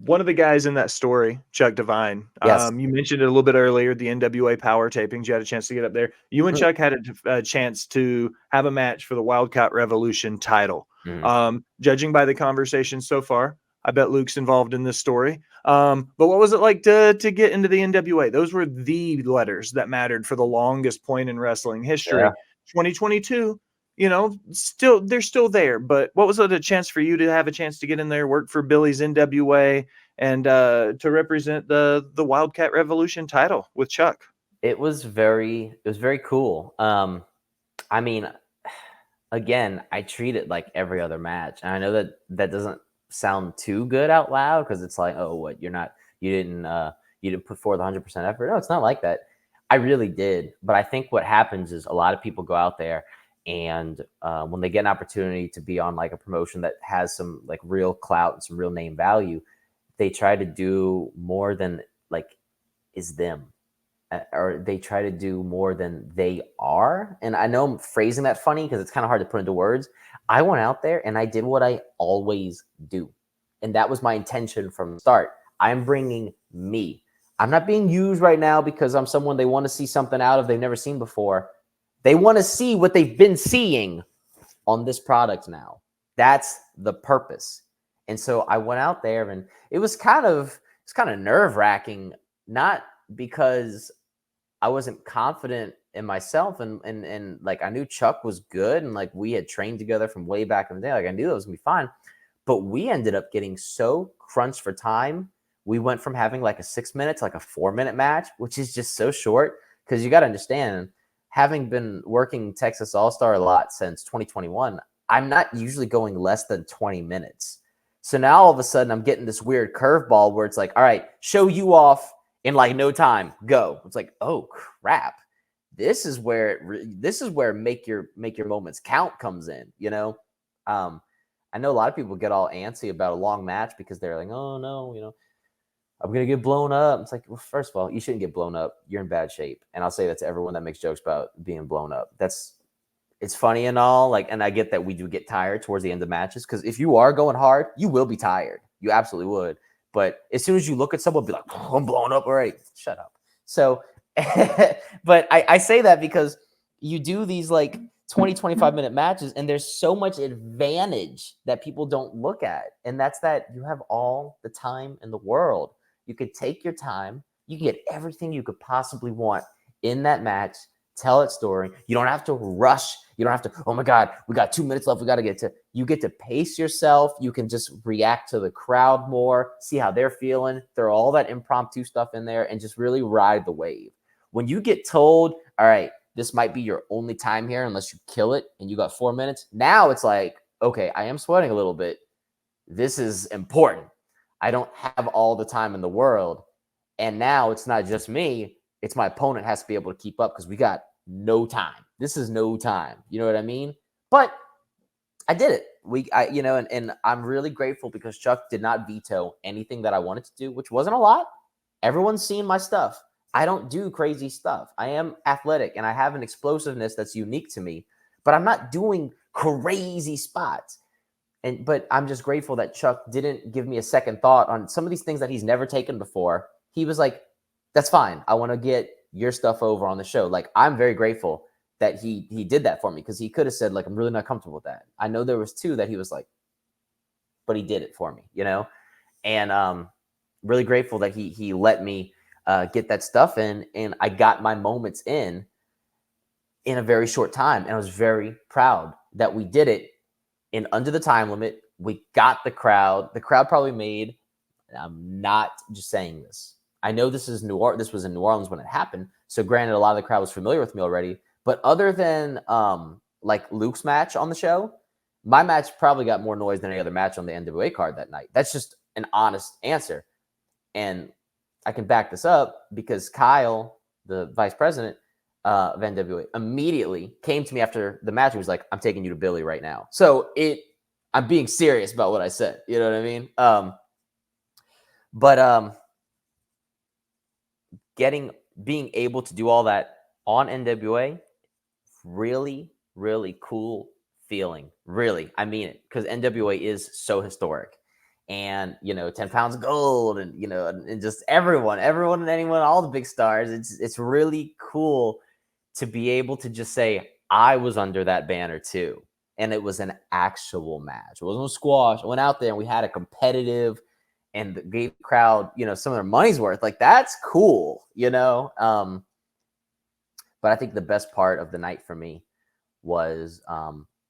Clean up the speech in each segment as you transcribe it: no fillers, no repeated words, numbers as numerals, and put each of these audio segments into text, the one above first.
one of the guys in that story, Chuck Divine, Yes. you mentioned it a little bit earlier, the NWA Power tapings. You had a chance to get up there. You and Mm, Chuck had a chance to have a match for the Wildcat Revolution title. mm. Judging by the conversation so far, I bet Luke's involved in this story. But what was it like to get into the NWA? Those were the letters that mattered for the longest point in wrestling Yeah. history. 2022, still they're still there. But what was it a chance for you to have a chance to get in there, work for Billy's NWA, and to represent the Wildcat Revolution title with Chuck? It was very cool. I mean, again, I treat it like every other match, and I know that that doesn't sound too good out loud because it's like, oh, what you didn't put forth 100% effort. No, it's not like that. I really did, but I think what happens is a lot of people go out there and when they get an opportunity to be on like a promotion that has some like real clout and some real name value, they try to do more than like is them, or they try to do more than they are. And I know I'm phrasing that funny because it's kind of hard to put into words. I went out there and I did what I always do. And that was my intention from the start. I'm bringing me. I'm not being used right now because I'm someone they want to see something out of they've never seen before. They want to see what they've been seeing on this product now. That's the purpose. And so I went out there and it's kind of nerve wracking, not because I wasn't confident in myself and like I knew Chuck was good and like we had trained together from way back in the day. Like I knew that was gonna be fine. But we ended up getting so crunched for time. We went from having like a 6 minute to like a 4 minute match, which is just so short. Because you gotta understand, having been working Texas All Star a lot since 2021, I'm not usually going less than 20 minutes. So now all of a sudden I'm getting this weird curveball where it's like, all right, show you off in like no time, go. It's like, oh crap, this is where make your moments count comes in. I know a lot of people get all antsy about a long match because they're like, oh no, I'm gonna get blown up. It's like, well, first of all, you shouldn't get blown up. You're in bad shape, and I'll say that to everyone that makes jokes about being blown up. It's funny and all, like, and I get that we do get tired towards the end of matches because if you are going hard, you will be tired. You absolutely would. But as soon as you look at someone, be like, oh, I'm blown up already. Shut up. So, but I say that because you do these like 20, 25-minute matches, and there's so much advantage that people don't look at. And that's that you have all the time in the world. You could take your time, you can get everything you could possibly want in that match, tell its story. You don't have to rush. You don't have to, oh my God, we got 2 minutes left. We got to get to, you get to pace yourself. You can just react to the crowd more, see how they're feeling, throw all that impromptu stuff in there, and just really ride the wave. When you get told, all right, this might be your only time here unless you kill it and you got 4 minutes, now it's like, okay, I am sweating a little bit. This is important. I don't have all the time in the world. And now it's not just me, it's my opponent has to be able to keep up because we got no time. This is no time. You know what I mean? But I did it. And I'm really grateful because Chuck did not veto anything that I wanted to do, which wasn't a lot. Everyone's seen my stuff. I don't do crazy stuff. I am athletic and I have an explosiveness that's unique to me, but I'm not doing crazy spots. But I'm just grateful that Chuck didn't give me a second thought on some of these things that he's never taken before. He was like, that's fine. I want to get your stuff over on the show. Like, I'm very grateful that he did that for me because he could have said, like, I'm really not comfortable with that. I know there was two that he was like, but he did it for me. And really grateful that he let me get that stuff in, and I got my moments in a very short time. And I was very proud that we did it in under the time limit. We got the crowd. The crowd probably made, I'm not just saying this, I know this was in New Orleans when it happened. So granted, a lot of the crowd was familiar with me already. But other than like Luke's match on the show, my match probably got more noise than any other match on the NWA card that night. That's just an honest answer. And I can back this up because Kyle, the vice president of NWA, immediately came to me after the match and was like, I'm taking you to Billy right now. So I'm being serious about what I said. You know what I mean? But being able to do all that on NWA, really, really cool feeling. Really, I mean it, because NWA is so historic. and 10 pounds of gold, and and just everyone and anyone, all the big stars. It's really cool to be able to just say I was under that banner too, and it was an actual match. It wasn't a squash. I went out there and we had a competitive, and gave the crowd some of their money's worth. Like, that's cool. But I think the best part of the night for me was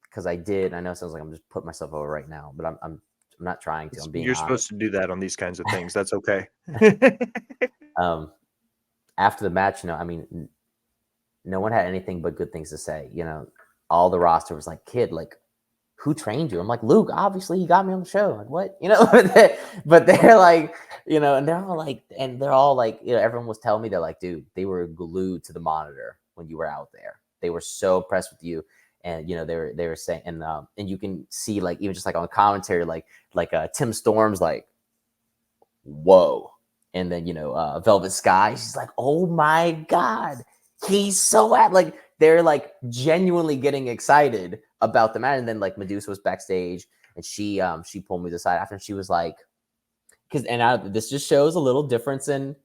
because I know it sounds like I'm just putting myself over right now, but I'm not trying to. I'm being You're honest. supposed to do that on these kinds of things. That's okay. After the match, I mean, no one had anything but good things to say. All the roster was like, "Kid, like, who trained you?" I'm like, "Luke, obviously he got me on the show." Like, what? But they're like, and they're all like, everyone was telling me, they're like, "Dude, they were glued to the monitor when you were out there. They were so impressed with you." And they were saying, and you can see, like, even just like on commentary, like Tim Storm's like, "Whoa." And then Velvet Sky, she's like, "Oh my God, he's so like," they're like genuinely getting excited about the match. And then like Medusa was backstage, and she pulled me to the side after, and she was like, this just shows a little difference in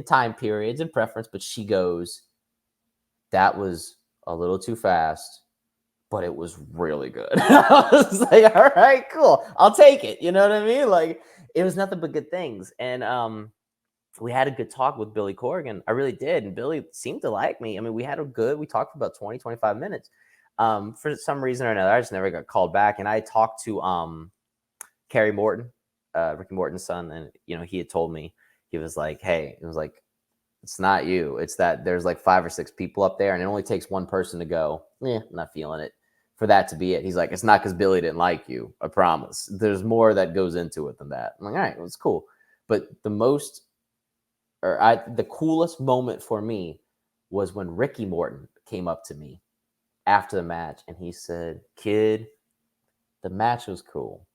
time periods and preference, but she goes, "That was a little too fast, but it was really good." I was like, "All right, cool, I'll take it." You know what I mean? Like, it was nothing but good things. And we had a good talk with Billy Corgan. I really did. And Billy seemed to like me. I mean, we talked for about 20, 25 minutes. For some reason or another, I just never got called back. And I talked to Kerry Morton, Ricky Morton's son. And, he had told me, he was like, "Hey," it was like, "It's not you. It's that there's like 5 or 6 people up there, and it only takes one person to go, I'm not feeling it, for that to be it." He's like, "It's not because Billy didn't like you. I promise. There's more that goes into it than that." I'm like, "All right, well, it's cool." But the coolest moment for me was when Ricky Morton came up to me after the match, and he said, "Kid, the match was cool,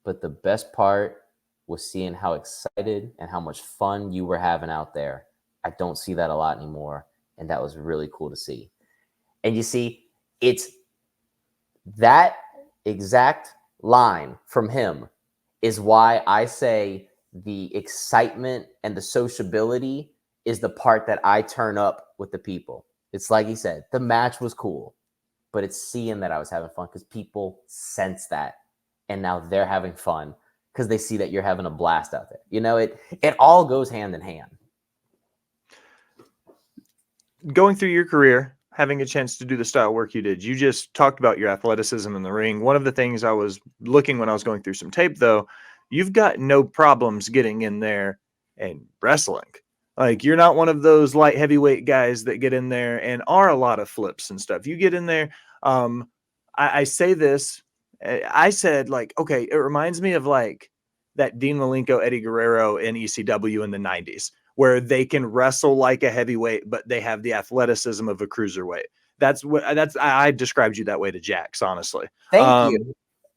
but the best part was seeing how excited and how much fun you were having out there. I don't see that a lot anymore, and that was really cool to see." And you see, it's that exact line from him is why I say the excitement and the sociability is the part that I turn up with the people. It's like he said, the match was cool, but it's seeing that I was having fun, because people sense that, and now they're having fun because they see that you're having a blast out there. It all goes hand in hand. Going through your career, having a chance to do the style work you did, you just talked about your athleticism in the ring. One of the things I was looking when I was going through some tape, though, you've got no problems getting in there and wrestling. Like, you're not one of those light heavyweight guys that get in there and are a lot of flips and stuff. You get in there. I say this. I said, like, okay, it reminds me of like that Dean Malenko, Eddie Guerrero in ECW in the 90s, where they can wrestle like a heavyweight, but they have the athleticism of a cruiserweight. I described you that way to Jax, honestly. Thank you.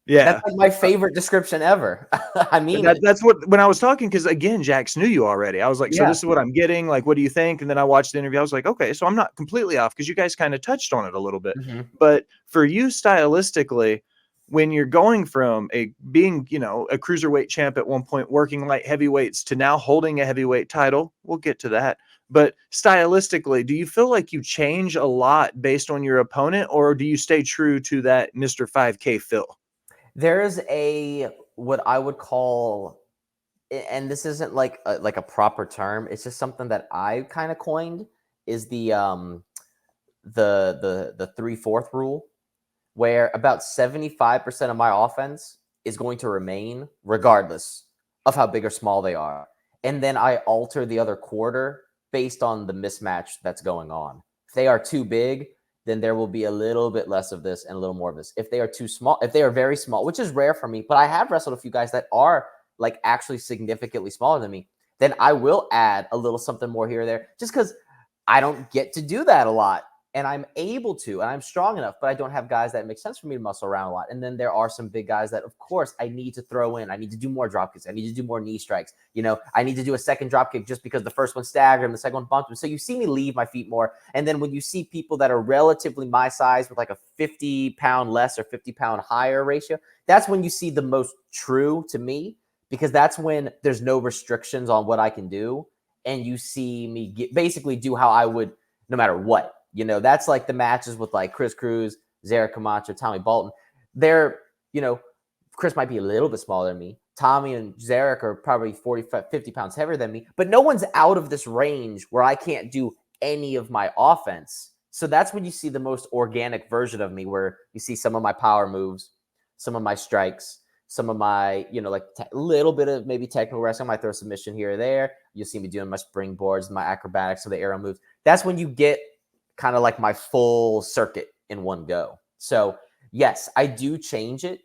Yeah. That's like my favorite description ever. I mean, That's what, when I was talking, because again, Jax knew you already. I was like, so yeah. this is what I'm getting. Like, what do you think? And then I watched the interview. I was like, okay, so I'm not completely off, because you guys kind of touched on it a little bit. Mm-hmm. But for you, stylistically, when you're going from being, a cruiserweight champ at one point, working light heavyweights, to now holding a heavyweight title, we'll get to that. But stylistically, do you feel like you change a lot based on your opponent, or do you stay true to that Mr. 5K Phil? There is what I would call, and this isn't like a proper term, it's just something that I kind of coined, is the 3/4 rule, where about 75% of my offense is going to remain regardless of how big or small they are. And then I alter the other quarter based on the mismatch that's going on. If they are too big, then there will be a little bit less of this and a little more of this. If they are too small, if they are very small, which is rare for me, but I have wrestled a few guys that are like actually significantly smaller than me, then I will add a little something more here or there, just because I don't get to do that a lot. And I'm able to, and I'm strong enough, but I don't have guys that make sense for me to muscle around a lot. And then there are some big guys that, of course, I need to throw in. I need to do more drop kicks. I need to do more knee strikes. I need to do a second drop kick just because the first one staggered and the second one bumped him. So you see me leave my feet more. And then when you see people that are relatively my size with like a 50-pound less or 50-pound higher ratio, that's when you see the most true to me. because that's when there's no restrictions on what I can do. And you see me basically do how I would no matter what. You know, that's like the matches with like Chris Cruz, Zarek Camacho, Tommy Bolton. They're, you know, Chris might be a little bit smaller than me. Tommy and Zarek are probably 45, 50 pounds heavier than me, but no one's out of this range where I can't do any of my offense. So that's when you see the most organic version of me, where you see some of my power moves, some of my strikes, some of my, you know, like little bit of maybe technical wrestling. I might throw a submission here or there. You'll see me doing my springboards, my acrobatics, so the arrow moves. That's when you get kind of like my full circuit in one go. So yes, I do change it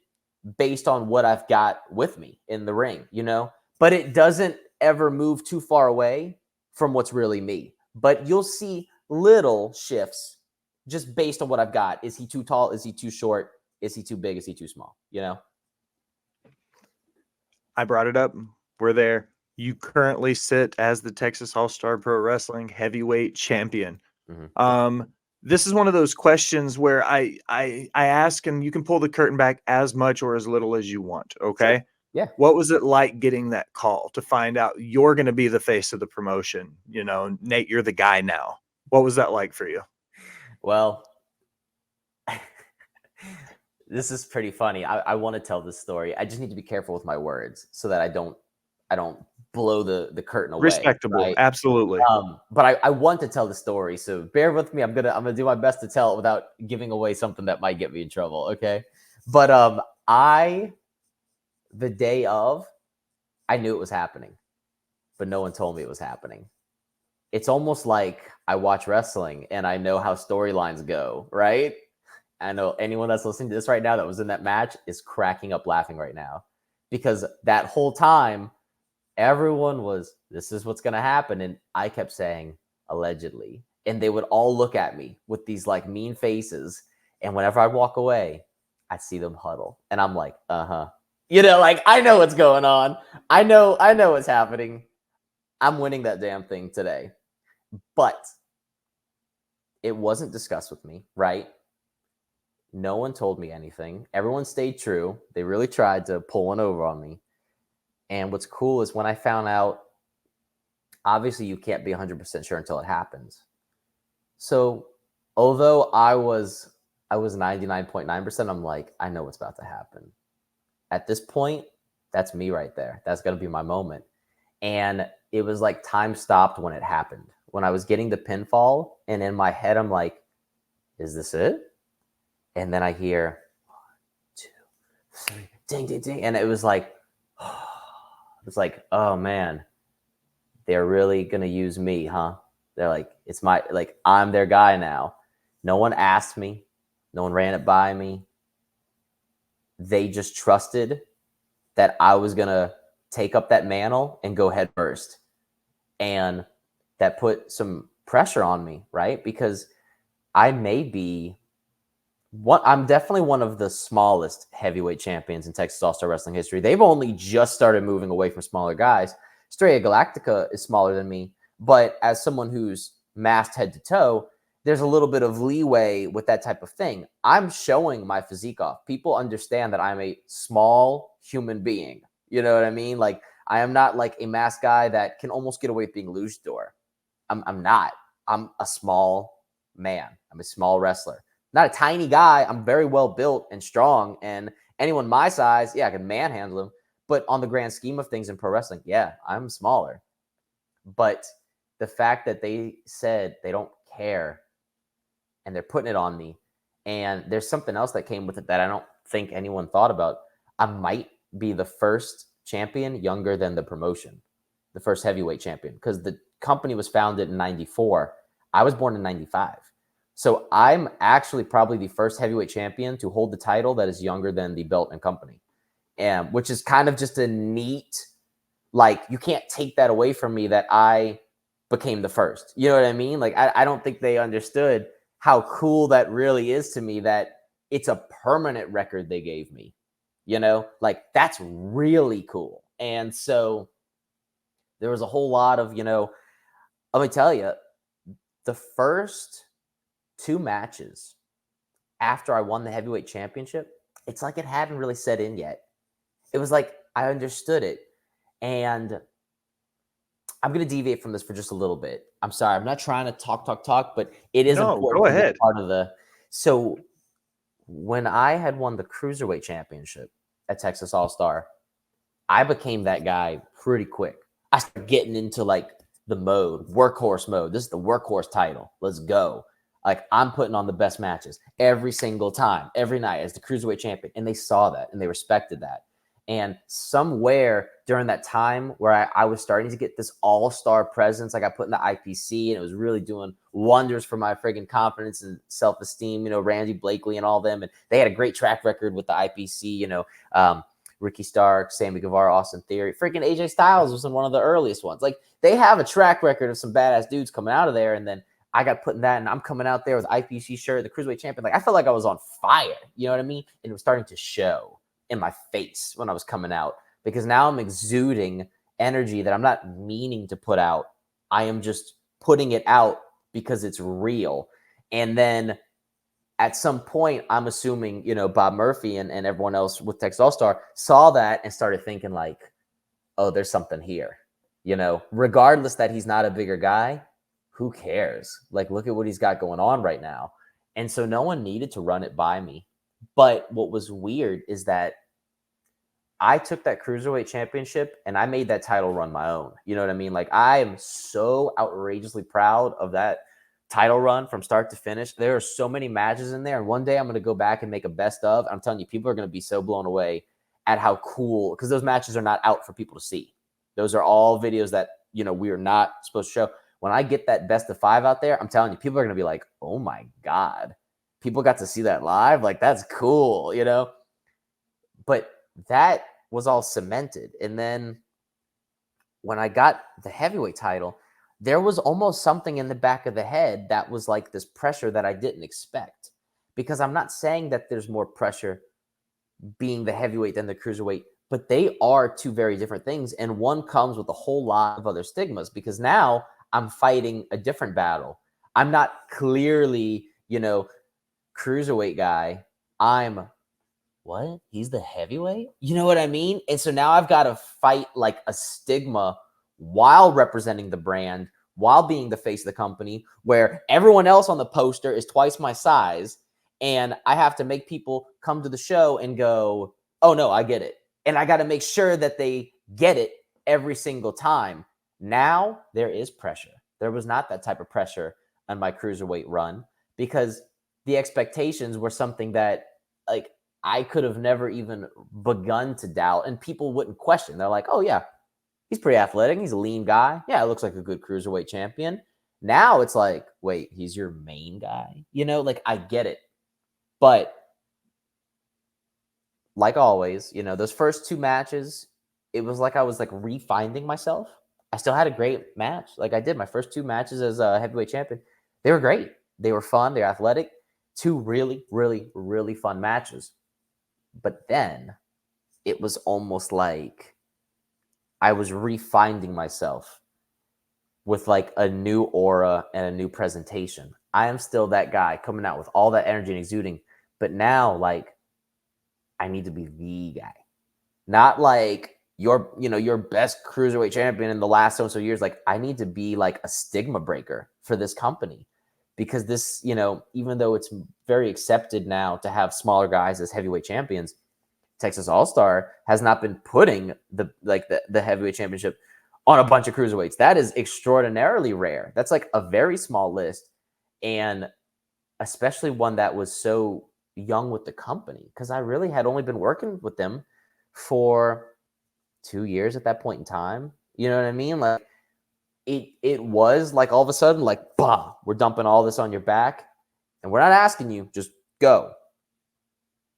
based on what I've got with me in the ring, you know, but it doesn't ever move too far away from what's really me. But you'll see little shifts just based on what I've got. Is he too tall? Is he too short? Is he too big? Is he too small? You know? I brought it up. We're there. You currently sit as the Texas All-Star Pro Wrestling heavyweight champion. Mm-hmm. This is one of those questions where I ask, and you can pull the curtain back as much or as little as you want. Okay. Sure. Yeah. What was it like getting that call to find out you're going to be the face of the promotion? You know, Nate, you're the guy now. What was that like for you? Well, this is pretty funny. I want to tell this story. I just need to be careful with my words so that I don't blow the curtain away. Respectable. Right? Absolutely. But I want to tell the story, so bear with me. I'm gonna do my best to tell it without giving away something that might get me in trouble. Okay. But the day of, I knew it was happening, but no one told me it was happening. It's almost like I watch wrestling and I know how storylines go, right? I know anyone that's listening to this right now that was in that match is cracking up laughing right now, because that whole time everyone was, this is what's going to happen. And I kept saying, allegedly. And they would all look at me with these like mean faces. And whenever I'd walk away, I'd see them huddle. And I'm like, you know, like, I know what's going on. I know what's happening. I'm winning that damn thing today. But it wasn't discussed with me, right? No one told me anything. Everyone stayed true. They really tried to pull one over on me. And what's cool is when I found out, obviously you can't be 100% sure until it happens. So although I was 99.9%, I'm like, I know what's about to happen. At this point, that's me right there. That's going to be my moment. And it was like time stopped when it happened. When I was getting the pinfall, and in my head, I'm like, is this it? And then I hear 1, 2, 3, ding, ding, ding. And it was like, it's like, oh man, they're really going to use me, huh? They're like, I'm their guy now. No one asked me. No one ran it by me. They just trusted that I was going to take up that mantle and go head first. And that put some pressure on me, right? Because I'm definitely one of the smallest heavyweight champions in Texas All-Star Wrestling history. They've only just started moving away from smaller guys. Estrella Galactica is smaller than me, but as someone who's masked head to toe, there's a little bit of leeway with that type of thing. I'm showing my physique off. People understand that I'm a small human being. You know what I mean? Like, I am not like a masked guy that can almost get away with being luchador. I'm not. I'm a small man. I'm a small wrestler. Not a tiny guy. I'm very well built and strong. And anyone my size, yeah, I can manhandle him. But on the grand scheme of things in pro wrestling, yeah, I'm smaller. But the fact that they said they don't care and they're putting it on me, and there's something else that came with it that I don't think anyone thought about. I might be the first champion younger than the promotion, the first heavyweight champion, because the company was founded in 94. I was born in 95. So I'm actually probably the first heavyweight champion to hold the title that is younger than the belt and company. And which is kind of just a neat, like, you can't take that away from me that I became the first. You know what I mean? Like, I don't think they understood how cool that really is to me, that it's a permanent record they gave me. You know, like, that's really cool. And so there was a whole lot of, you know, let me tell you, the first 2 matches after I won the heavyweight championship, it's like it hadn't really set in yet. It was like I understood it. And I'm going to deviate from this for just a little bit. I'm sorry. I'm not trying to talk, but it is No, important go to be ahead. a part of the. So when I had won the Cruiserweight Championship at Texas All-Star, I became that guy pretty quick. I started getting into like the mode, workhorse mode. This is the workhorse title. Let's go. Like I'm putting on the best matches every single time, every night as the Cruiserweight champion. And they saw that and they respected that. And somewhere during that time where I was starting to get this all-star presence, I got put in the IPC and it was really doing wonders for my friggin' confidence and self-esteem, Randy Blakely and all them. And they had a great track record with the IPC, Ricky Stark, Sammy Guevara, Austin Theory. Freaking AJ Styles was in one of the earliest ones. Like they have a track record of some badass dudes coming out of there. And then I got put in that and I'm coming out there with IPC shirt, the Cruiserweight champion. Like I felt like I was on fire. You know what I mean? And it was starting to show in my face when I was coming out because now I'm exuding energy that I'm not meaning to put out. I am just putting it out because it's real. And then at some point, I'm assuming, Bob Murphy and everyone else with Texas All-Star saw that and started thinking like, oh, there's something here, regardless that he's not a bigger guy, who cares? Like, look at what he's got going on right now. And so no one needed to run it by me. But what was weird is that I took that Cruiserweight championship and I made that title run my own. You know what I mean? Like, I am so outrageously proud of that title run from start to finish. There are so many matches in there. And one day I'm going to go back and make a best of. I'm telling you, people are going to be so blown away at how cool, because those matches are not out for people to see. Those are all videos that, we are not supposed to show. When I get that best of 5 out there, I'm telling you, people are going to be like, oh my God, people got to see that live. Like, that's cool, But that was all cemented. And then when I got the heavyweight title, there was almost something in the back of the head that was like this pressure that I didn't expect. Because I'm not saying that there's more pressure being the heavyweight than the cruiserweight, but they are two very different things. And one comes with a whole lot of other stigmas because now I'm fighting a different battle. I'm not clearly, cruiserweight guy. I'm what? He's the heavyweight? You know what I mean? And so now I've got to fight like a stigma while representing the brand, while being the face of the company, where everyone else on the poster is twice my size. And I have to make people come to the show and go, oh, no, I get it. And I got to make sure that they get it every single time. Now there is pressure. There was not that type of pressure on my cruiserweight run because the expectations were something that, like, I could have never even begun to doubt, and people wouldn't question. They're like, oh, yeah, he's pretty athletic. He's a lean guy. Yeah, it looks like a good cruiserweight champion. Now it's like, wait, he's your main guy? Like, I get it. But like always, those first 2 matches, it was like I was like refinding myself. I still had a great match. Like I did my first 2 matches as a heavyweight champion. They were great. They were fun. They're athletic. 2 really, really, really fun matches. But then it was almost like I was refinding myself with like a new aura and a new presentation. I am still that guy coming out with all that energy and exuding, but now like I need to be the guy, not like your best cruiserweight champion in the last so years. Like I need to be like a stigma breaker for this company because this, even though it's very accepted now to have smaller guys as heavyweight champions, Texas All-Star has not been putting the heavyweight championship on a bunch of cruiserweights. That is extraordinarily rare. That's like a very small list, and especially one that was so young with the company because I really had only been working with them for 2 years at that point in time. You know what I mean? Like it was like all of a sudden like, bah, we're dumping all this on your back and we're not asking you, just go.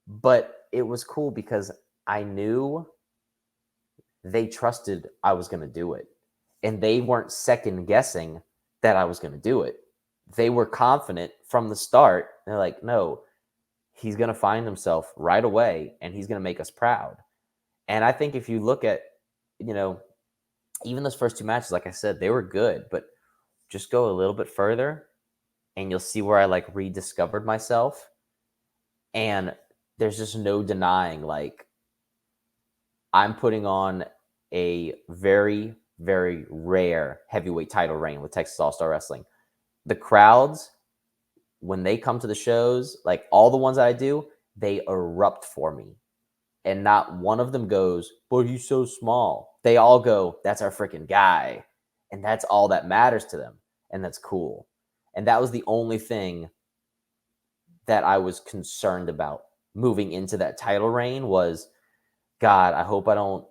But it was cool because I knew they trusted I was going to do it. And they weren't second guessing that I was going to do it. They were confident from the start. They're like, no, he's going to find himself right away and he's going to make us proud. And I think if you look at, even those first 2 matches, like I said, they were good, but just go a little bit further and you'll see where I like rediscovered myself. And there's just no denying, like, I'm putting on a very, very rare heavyweight title reign with Texas All-Star Wrestling. The crowds, when they come to the shows, like all the ones that I do, they erupt for me. And not one of them goes, but he's so small. They all go, that's our freaking guy. And that's all that matters to them. And that's cool. And that was the only thing that I was concerned about moving into that title reign was, God, I hope I don't,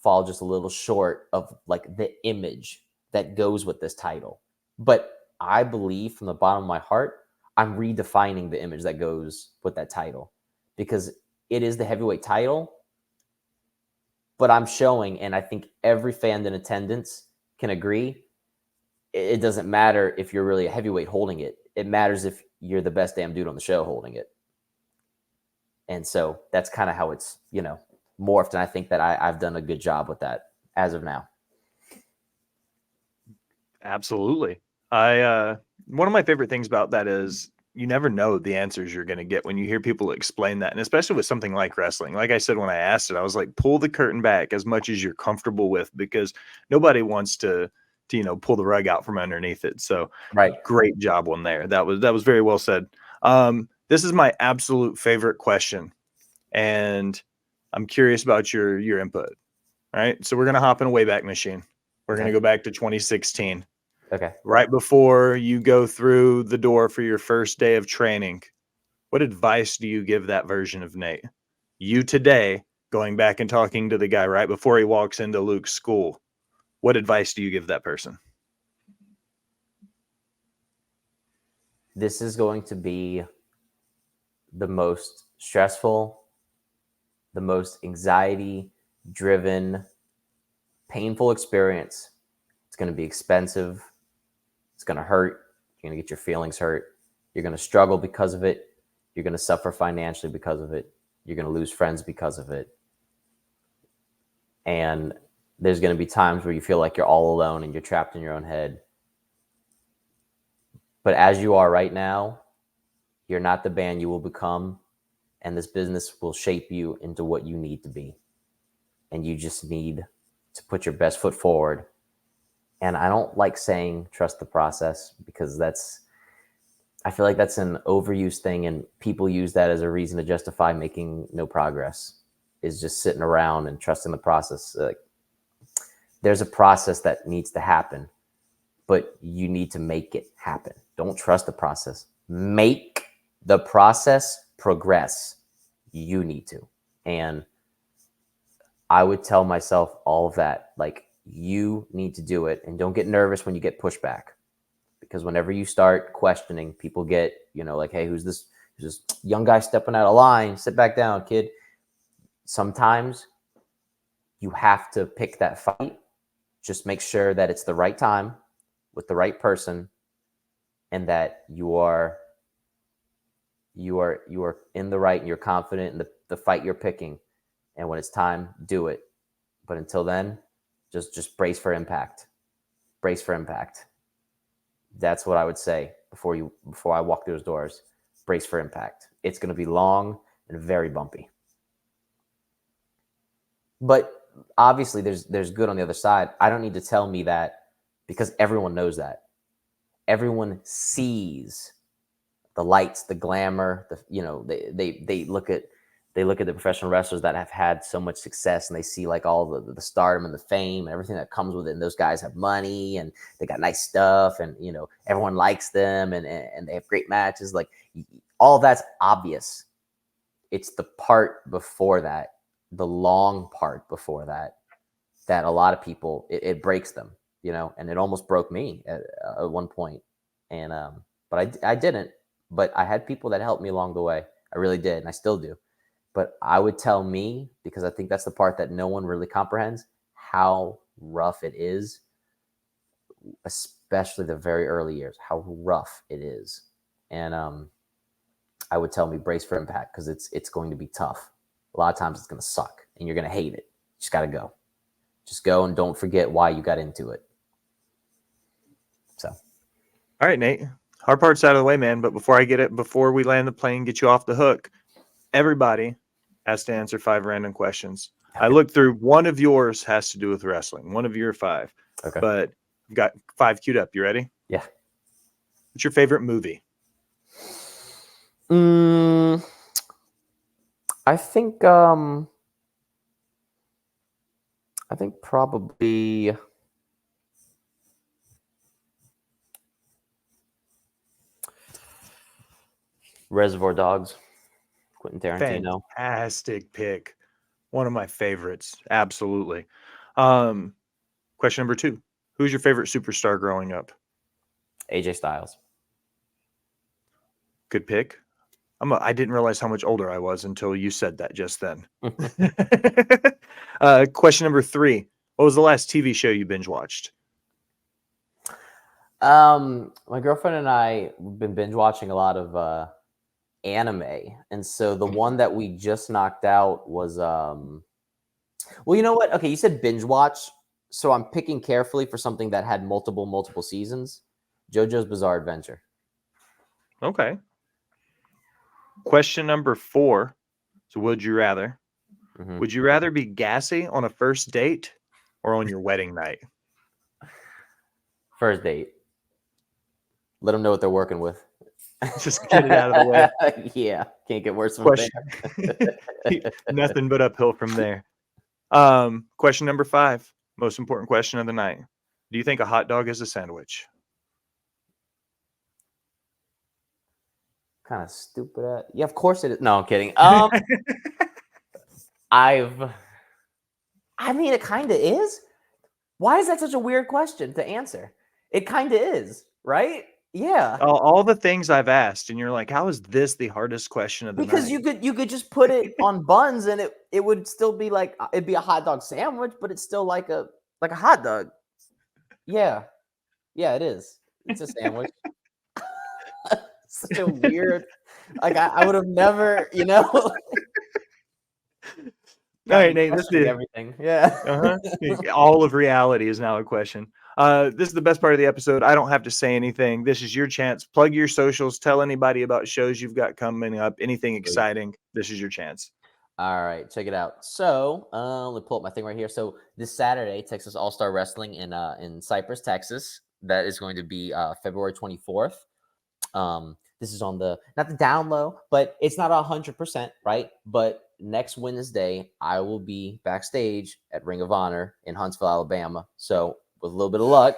fall just a little short of like the image that goes with this title. But I believe from the bottom of my heart, I'm redefining the image that goes with that title because it is the heavyweight title. But I'm showing, and I think every fan in attendance can agree, it doesn't matter if you're really a heavyweight holding it. It matters if you're the best damn dude on the show holding it. And so that's kind of how it's, morphed. And I think that I've done a good job with that as of now. Absolutely. One of my favorite things about that is you never know the answers you're going to get when you hear people explain that. And especially with something like wrestling. Like I said, when I asked it, I was like, pull the curtain back as much as you're comfortable with, because nobody wants to pull the rug out from underneath it. So Right. Great job on there. That was very well said. This is my absolute favorite question, and I'm curious about your input. All right. So we're going to hop in a Wayback Machine. We're going to go back to 2016. Okay. Right before you go through the door for your first day of training, what advice do you give that version of Nate? You today, going back and talking to the guy right before he walks into Luke's school, what advice do you give that person? This is going to be the most stressful, the most anxiety-driven, painful experience. It's going to be expensive. It's going to hurt. You're going to get your feelings hurt. You're going to struggle because of it. You're going to suffer financially because of it. You're going to lose friends because of it. And there's going to be times where you feel like you're all alone and you're trapped in your own head. But as you are right now, you're not the man you will become. And this business will shape you into what you need to be. And you just need to put your best foot forward. And I don't like saying trust the process, because I feel like that's an overused thing, and people use that as a reason to justify making no progress, is just sitting around and trusting the process. Like, there's a process that needs to happen, but you need to make it happen. Don't trust the process. Make the process progress. You need to. And I would tell myself all of that, like, you need to do it, and don't get nervous when you get pushback, because whenever you start questioning, people get, like, hey, who's this young guy stepping out of line? Sit back down, kid. Sometimes you have to pick that fight. Just make sure that it's the right time with the right person, and that you are in the right, and you're confident in the fight you're picking. And when it's time, do it. But until then, just brace for impact. Brace for impact. That's what I would say before I walk through those doors. Brace for impact. It's going to be long and very bumpy. But obviously there's good on the other side. I don't need to tell me that, because everyone knows that. Everyone sees the lights, the glamour, they look at the professional wrestlers that have had so much success, and they see like all the stardom and the fame and everything that comes with it. And those guys have money, and they got nice stuff, and everyone likes them, and they have great matches. Like, all of that's obvious. It's the part before that, the long part before that a lot of people, it breaks them, and it almost broke me at one point. And but I didn't. But I had people that helped me along the way. I really did, and I still do. But I would tell me, because I think that's the part that no one really comprehends, how rough it is, especially the very early years, how rough it is. And I would tell me brace for impact, because it's going to be tough. A lot of times it's going to suck, and you're going to hate it. You just got to go. Just go, and don't forget why you got into it. So. All right, Nate. Hard part's out of the way, man. But before we land the plane, get you off the hook, everybody has to answer 5 random questions. I looked through, one of yours has to do with wrestling, one of your 5. Okay. But I've got 5 queued up. You ready? Yeah. What's your favorite movie? I think probably Reservoir Dogs, Quentin Tarantino. Fantastic pick. One of my favorites. Absolutely. Question number 2. Who's your favorite superstar growing up? AJ Styles. Good pick. I didn't realize how much older I was until you said that just then. Question number 3. What was the last TV show you binge watched? My girlfriend and I have been binge watching a lot of anime, and so the one that we just knocked out was well, you know what? Okay, you said binge watch, so I'm picking carefully for something that had multiple seasons. JoJo's Bizarre Adventure. Okay. Question number 4. So would you rather? Mhm. Would you rather be gassy on a first date or on your wedding night? First date. Let them know what they're working with. Just get it out of the way. Yeah, can't get worse from Question. there. Nothing but uphill from there. Question number 5. Most important question of the night. Do you think a hot dog is a sandwich? Kind of stupid. Yeah, of course it is. No, I'm kidding. I mean, it kind of is. Why is that such a weird question to answer? It kind of is, right? Yeah. All the things I've asked, and you're like, how is this the hardest question of the Because night? you could just put it on buns and it would still be like it'd be a hot dog sandwich, but it's still like a hot dog. Yeah. Yeah, it is. It's a sandwich. Such a weird like I would have never, you know. All right, Nate, this is everything. Yeah. all of reality is now a question. This is the best part of the episode. I don't have to say anything. This is your chance. Plug your socials. Tell anybody about shows you've got coming up. Anything exciting. This is your chance. All right, check it out. So, let me pull up my thing right here. So this Saturday, Texas All-Star Wrestling in Cypress, Texas. That is going to be February 24th. This is on the not the down low, but it's not 100%, right? But next Wednesday, I will be backstage at Ring of Honor in Huntsville, Alabama. So with a little bit of luck,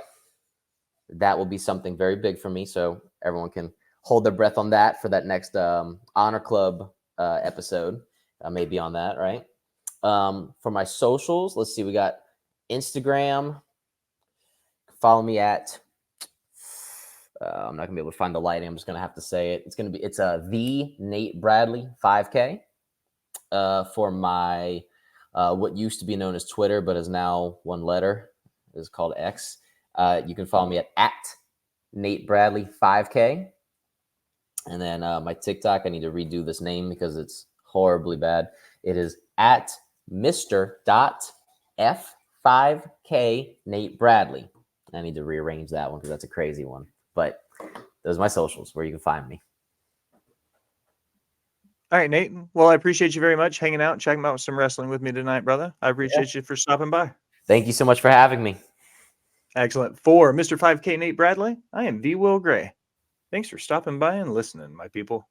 that will be something very big for me. So everyone can hold their breath on that for that next Honor Club episode. I may be on that, right? For my socials, let's see. We got Instagram. Follow me at. I'm not gonna be able to find the lighting. I'm just gonna have to say it. It's the Nate Bradley 5K. For my what used to be known as Twitter, but is now one letter, is called X. You can follow me at Nate Bradley 5K. And then my TikTok, I need to redo this name because it's horribly bad. It is at Mr.F5K Nate Bradley. I need to rearrange that one because that's a crazy one. But those are my socials where you can find me. All right, Nate. Well, I appreciate you very much hanging out and checking out some wrestling with me tonight, brother. I appreciate you for stopping by. Thank you so much for having me. Excellent. For Mr. 5K Nate Bradley, I am V. Will Gray. Thanks for stopping by and listening, my people.